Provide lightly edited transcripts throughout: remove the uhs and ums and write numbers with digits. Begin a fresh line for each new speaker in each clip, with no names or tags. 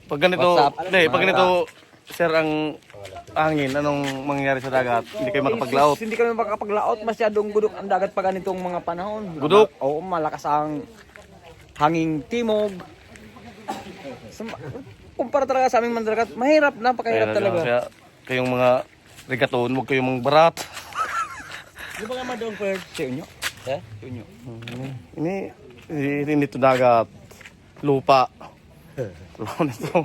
Pag ganito, hindi, pag ganito, sir, ang hangin, anong mangyayari sa dagat? Hindi kayo makapaglaot.
Hindi kami makapaglaot, masyadong gudok ang dagat pag ganitong mga panahon.
Gudok?
Oo, malakas ang hanging timog. Kumpara talaga sa aming mandaragat, mahirap, napakahirap talaga.
Kaya kayong mga regaton, huwag kayong mga barat.
Di ba nga madong per sinyo? Eh? Sinyo.
Ini ito dagat. Lupa. Lupa nito.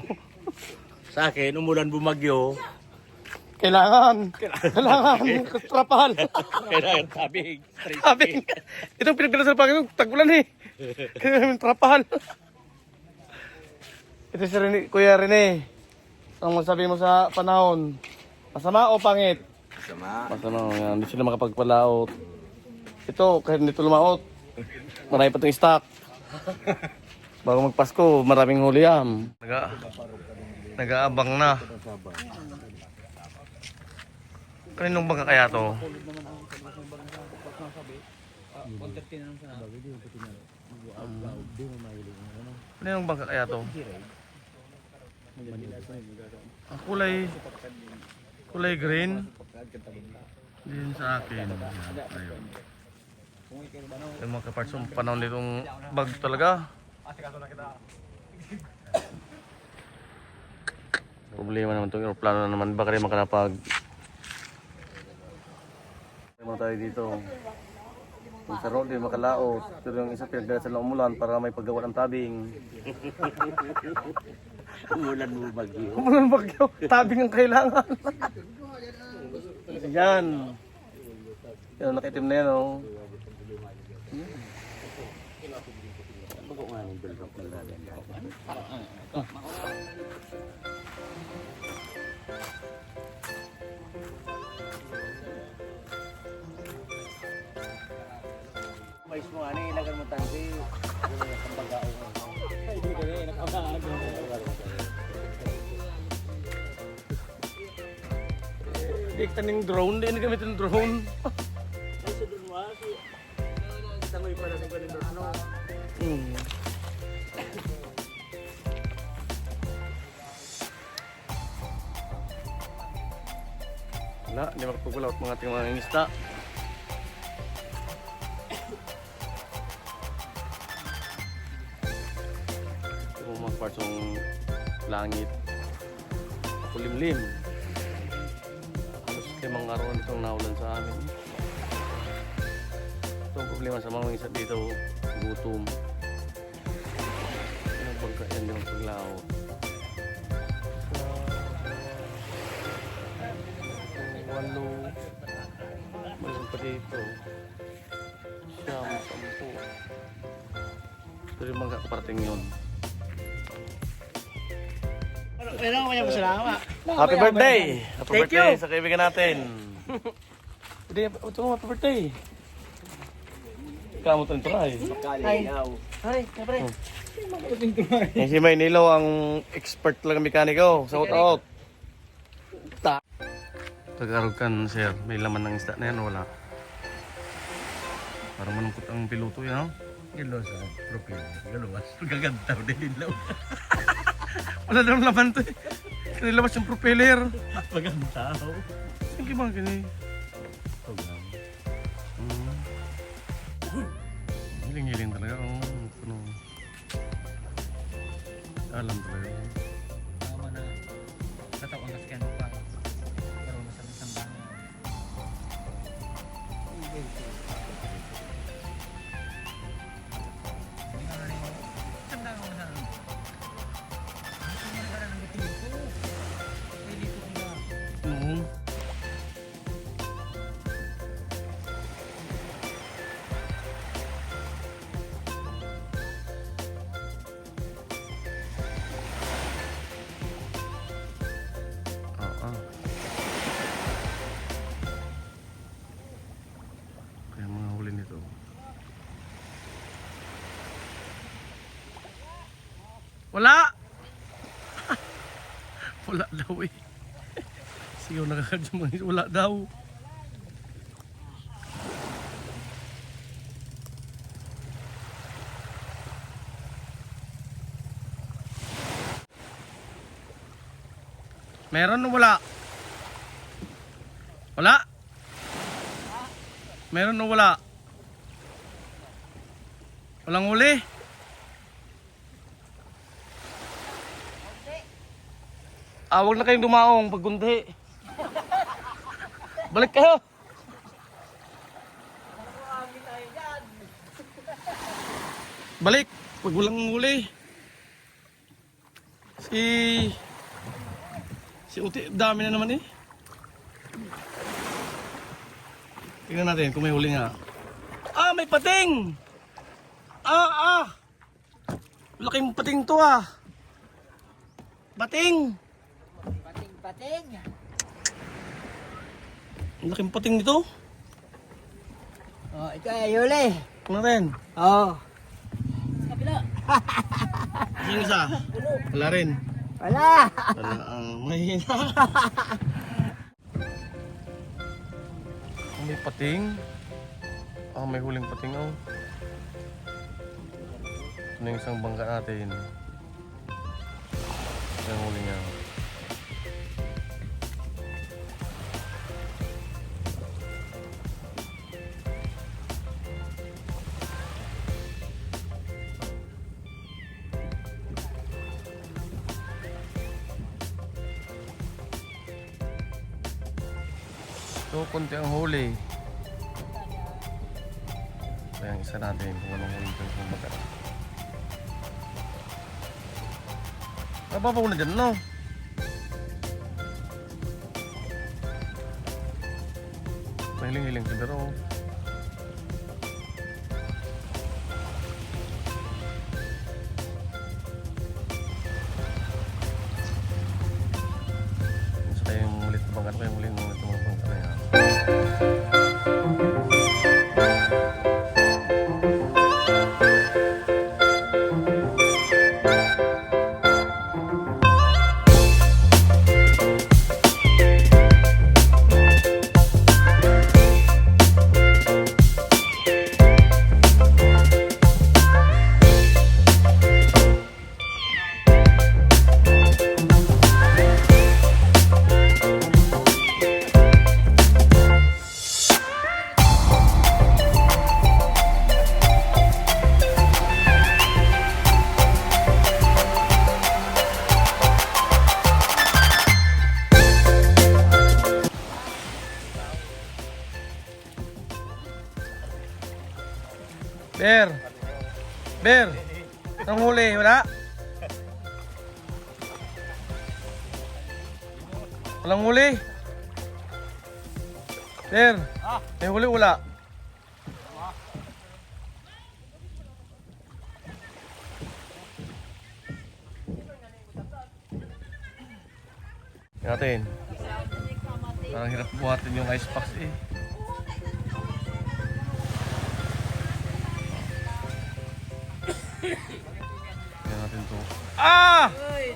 Sa akin, umulan bumagyo.
Kailangan. Trapal.
Kailangan tabing.
Sabi, itong pinagdala sa Panginoon, tag-ulan eh. Kailangan trapal. Ito si Rene, Kuya Rene. Ang masabi mo sa panahon, masama o pangit? Masama. Yan. Hindi sila makapagpalaot. Ito, kahit hindi ito lumaot, marami pa itong stock. Bago magpasko, maraming huli yan. Nag-aabang na. Kaninong bangka kaya to? Kaninong bangka kaya to? Kulay green. Din sa akin. Ayun. Yung mga kaparts yung panahon nitong bag talaga. Problema naman itong aeroplano na naman. Baka rin makanapag. Naman tayo dito. Yung sa road din makalaot. Pero yung isa pinagdala sa umulan para may paggawa ng tabing.
Umulan bumagyo.
Umulan bagyo. Tabing ang kailangan. Yan. Yan nakitim na yan oh.
Bago nga ng build-up na natin. Mais mo, ano yung ilagan mo tansi? Ang bagao mo. Hindi ka rin, nakamaano.
Hindi taning drone. Hindi gamit yung drone.
Ay, sa dunwa, tangoy pa natin ganun doon, ano?
Wala, hindi makapagulaot mga ating mga ingista. Ito yung mga parts ng langit. Kulimlim. Tapos limang araw itong naulan sa amin. Ito ang problema sa mga ingista dito. Gutom. Ang pagkain, hindi makapaglaot. Walo. Mayroon pa dito. Siyam, 10. Ito rin mga kaparating yun.
Pero ako yung masalamat.
Happy birthday! Happy
Thank
birthday
you.
sa kaibigan natin. Hindi, ito mo, happy birthday. Kamot ang turay.
Ay, kapre.
Yung si Maynilo ang expert talaga mekaniko. Shout out. Tagarog kan sir, may laman ng isda na yan, wala. Para manungkot ang piloto yan, no?
Gilo sa propel. Galuwas. Gagantaw din ilaw.
Wala daw laman to eh. Kanilabas yung propeller.
Magantaw.
Ang gimang gini. Hiling-hiling talaga. Puno. Alam talaga.
Tama na. Katawan kasi ano pa. Pero masarap ng bango.
Mhm. Kaya mga huli nito. Wala! Wala daw eh. Sigaw nakakadya wala daw. Meron o wala? Wala? Meron o wala? Walang huli? Huwag na kayong dumaong pag gunti. Balik kayo. Balik pag walang huli. Si Uti, dami na naman eh. Tingnan natin kung may huli nga. May pating! Laking pating to ah. Pating!
Pating.
Laking pating nito.
Oh, ito ay huli.
Tingnan natin.
Oh.
Yung isa. Wala rin.
Wala.
Wala mahina. May pating. May huling pating oh. Ito na yung isang bangka natin. Ito yung huli niya. So, konti ang huli. Kaya ang isa natin kung anong huli ito yung baga. Nababaw na dyan, no? Mahiling-hiling si Daro. Gusto tayong ulit na bangka. Ano kayong ulit na mga bangka na yan? Bear! Ang huli, wala? Walang huli? Bear! May huli, wala? Natin. Parang hirap buhatin yung ice packs eh. Tingnan natin to.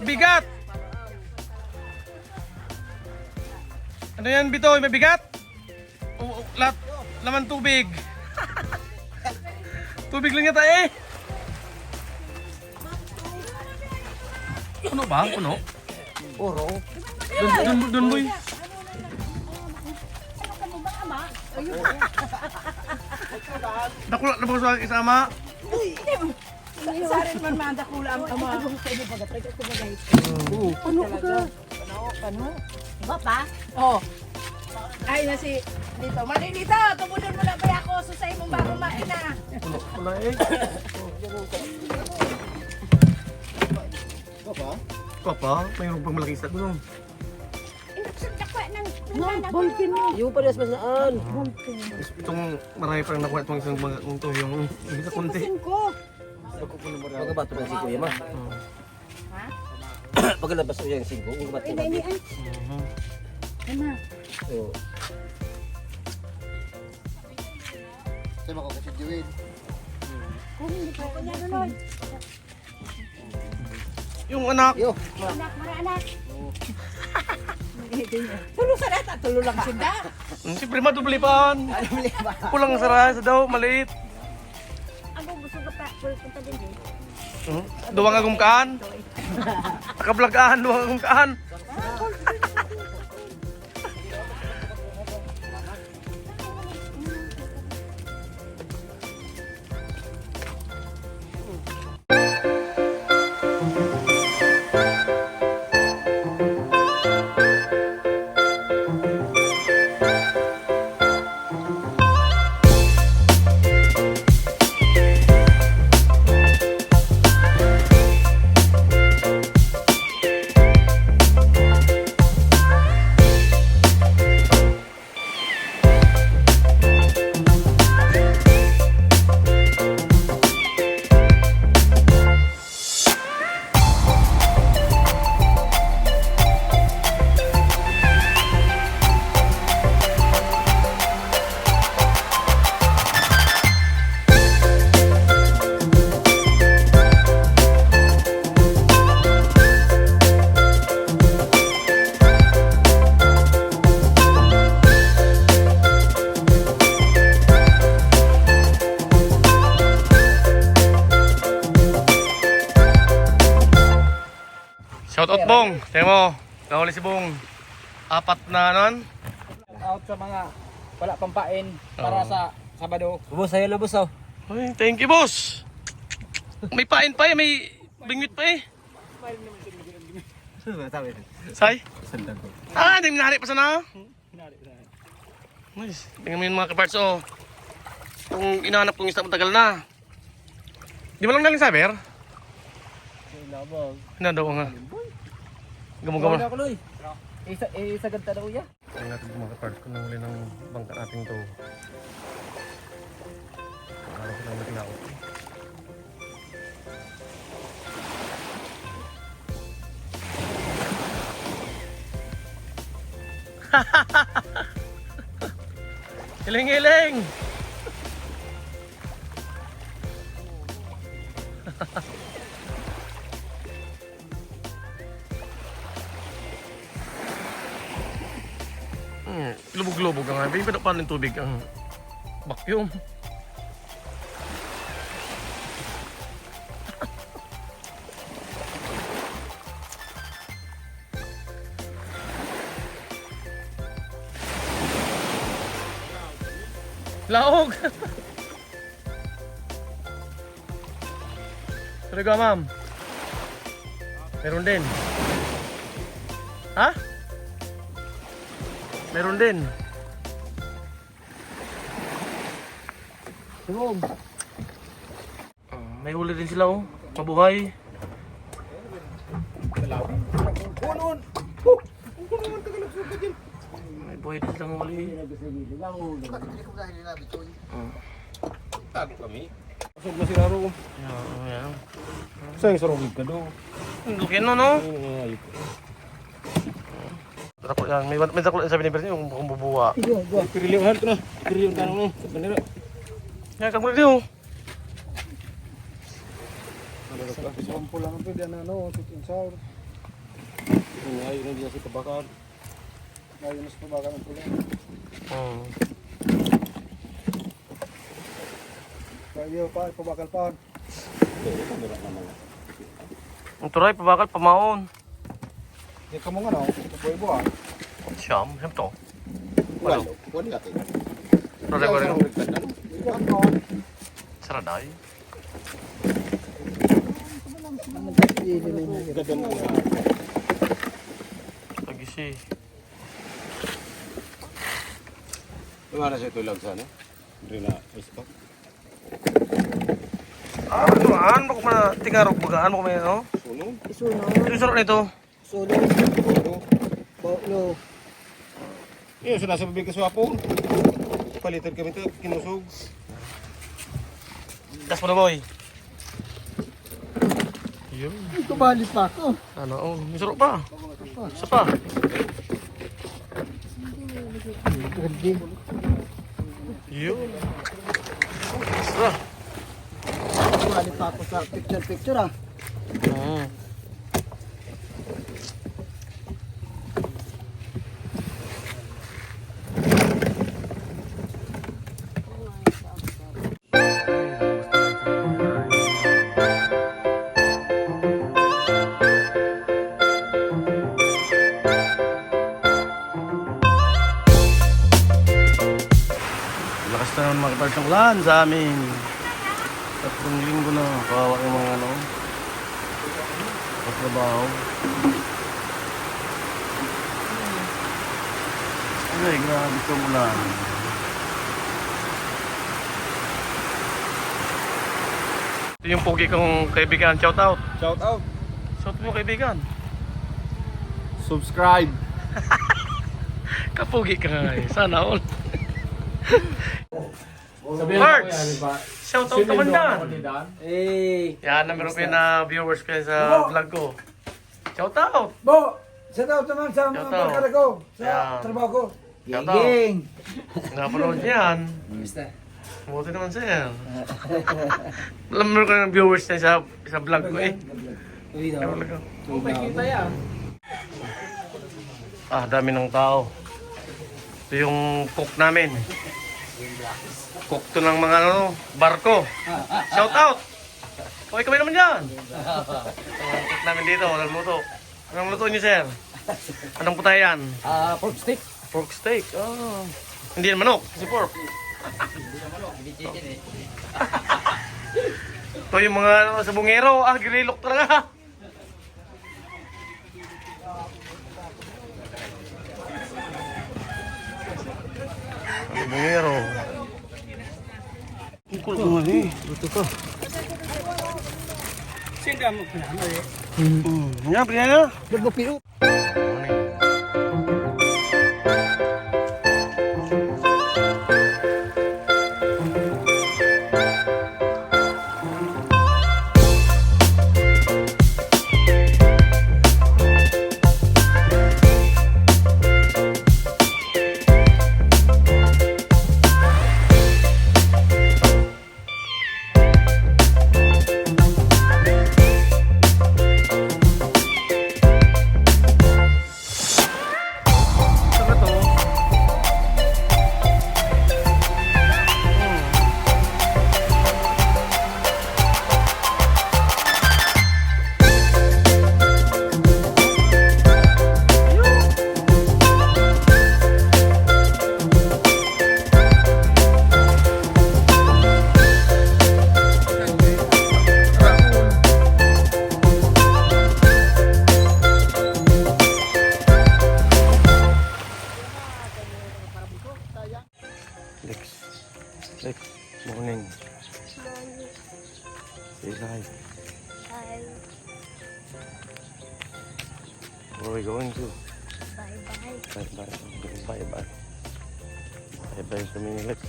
Bigat! Ano yan, Bitoy? May bigat? Laman tubig. Tubig lang yata eh. Puno ba? Puno?
Puro.
Doon boy. Dakula na ba sa isama?
Sarin man mandakula ang ama.
Ano?
Ba pa? Oh. Ay na si dito. Mali dito. Tumunan mo na ba ako susay mong bago makina.
Puno pala eh. Papa, mayroon pang malaki sa doon.
Bolpin mo.
Yung pares masaan.
Itong marami pa rin nakuha itong isang mga to yung isa konti.
Pagkabato ng 5 yama.
Ha?
Pagkalabas ko yung 5, pagkabato ng 5.
Ano?
So,
Yung anak,
Anak, mara anak. Tulo sa data, tulo lang sinda.
siyempre madublipan. Kulang sa daw, maliit.
Ako gusto ka pa, punta din din.
Duwang agumkaan. Nakablagaan, duwang agumkaan. Shout out Bong. Tingnan mo. Nahuli si Bong. 4 na nun.
Out sa mga wala pampain para
Oo.
sa Sabado.
Boss, sa'yo na boss oh.
Ay, thank you boss. May pain pa eh. May bingwit pa eh. Say? Ah, hindi minari pa sana. Nice. Tingnan mo yung mga kaparts oh. Kung inahanap kong isda matagal na. Di ba lang galing saber? Hindi daw nga. Gamo-gamo.
Isa ganda daw ya.
Tingnan natin yung mga kaparts kung nahuli ng bangka natin to. Araw ko lang natin ako. Hiling-hiling! Lubog-lubog ang abi. Pero paano yung tubig ang vacuum? Laog! Talaga ma'am? Meron din. Ha? Meron din. May huli din sila oh. Mabuhay. May buhay din silang huli.
Pasok na sila ro.
Yan.
Sa'yo sa rumig ka do.
Lukin no, no? Dako yan. May dako yan sabi ni Bernie yung bukong bubuwa.
Pirilihan ko na. Pirilihan ka na. Sa bandera.
Yan, kamu rin yun.
Sampo lang ito. Diyan ano. Chicken sour. Ngayon na diyan si Tabakar. Ngayon na si Tabakar ng pula. Kaya pa, pabakal pa.
Ang turay, pabakal, pamaon.
Hindi ka mo nga no. Ito po ah.
Siyam, siyam to.
Wala natin.
Turay ko rin. Saraday. Pag-isi.
Tumara siya tulag sana. Hindi na ispa.
Ah, ano ko man tingarog baga? Ano ko may no?
Suno.
Yung sarap nito.
No. Iya, sudah sabi ka sa hapon. Palitan kami ito, kinusog.
Das mo na boy. Yun.
Ito balik pa ako.
Ano, oh, may sarap pa. Isa pa. Yun. Extra.
Balik pa ako sa picture ah.
Lakas na naman mga kaparts ng ulan sa amin. 3 linggo na. Kawawa yung mga ano. Patrabaho. Ay, grabe itong ulan. Ito yung pogi kong kaibigan. Shout out.
Shout out.
Shout out mo kaibigan.
Subscribe.
Kapugi ka nga eh. Sana all. Parts! Shout out naman dyan.
Eh,
Yan, meron ko na viewers ko yan sa vlog ko. Shout out!
Bo, shout out naman sa mga
Shout out.
barkada ko, sa
Ayan.
trabaho ko.
Shout out!
Ging.
Napanood niya yan. Buti naman sir. Alam mo ko ng viewers niya sa vlog ko eh. Sa vlog ko. Ah, dami ng tao. Ito yung cook namin. Cook to ng mga ano, barko. Shout out! Okay kami naman dyan. Cook namin dito, nagluto. Anong luto niyo, sir? Anong putayan?
Pork steak.
Pork steak. Oh. Hindi yan manok, kasi pork. Ito yung mga sa bungero. Grilok talaga. Sa bungero. Ang kulo naman eh. Luto ka.
Senda mo pinano eh.
Yan, pinaya.
Nagpapiro.
Saan to? Lex, morning. Say hi. Where are we going to? Bye-bye. Bye-bye. Bye-bye kami ni Lex.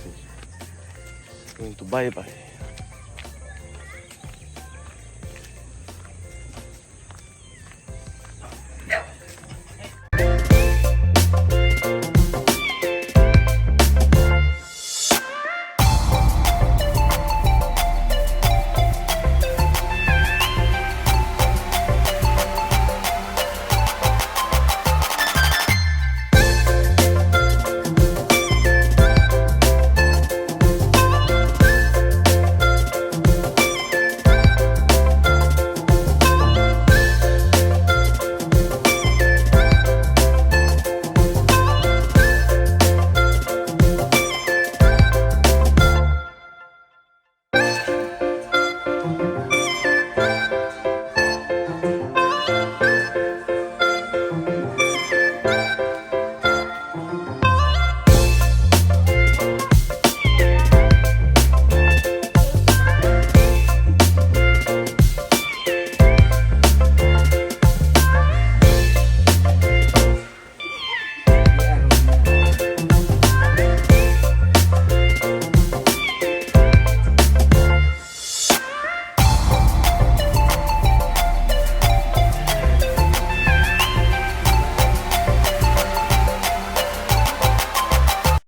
Going to bye-bye.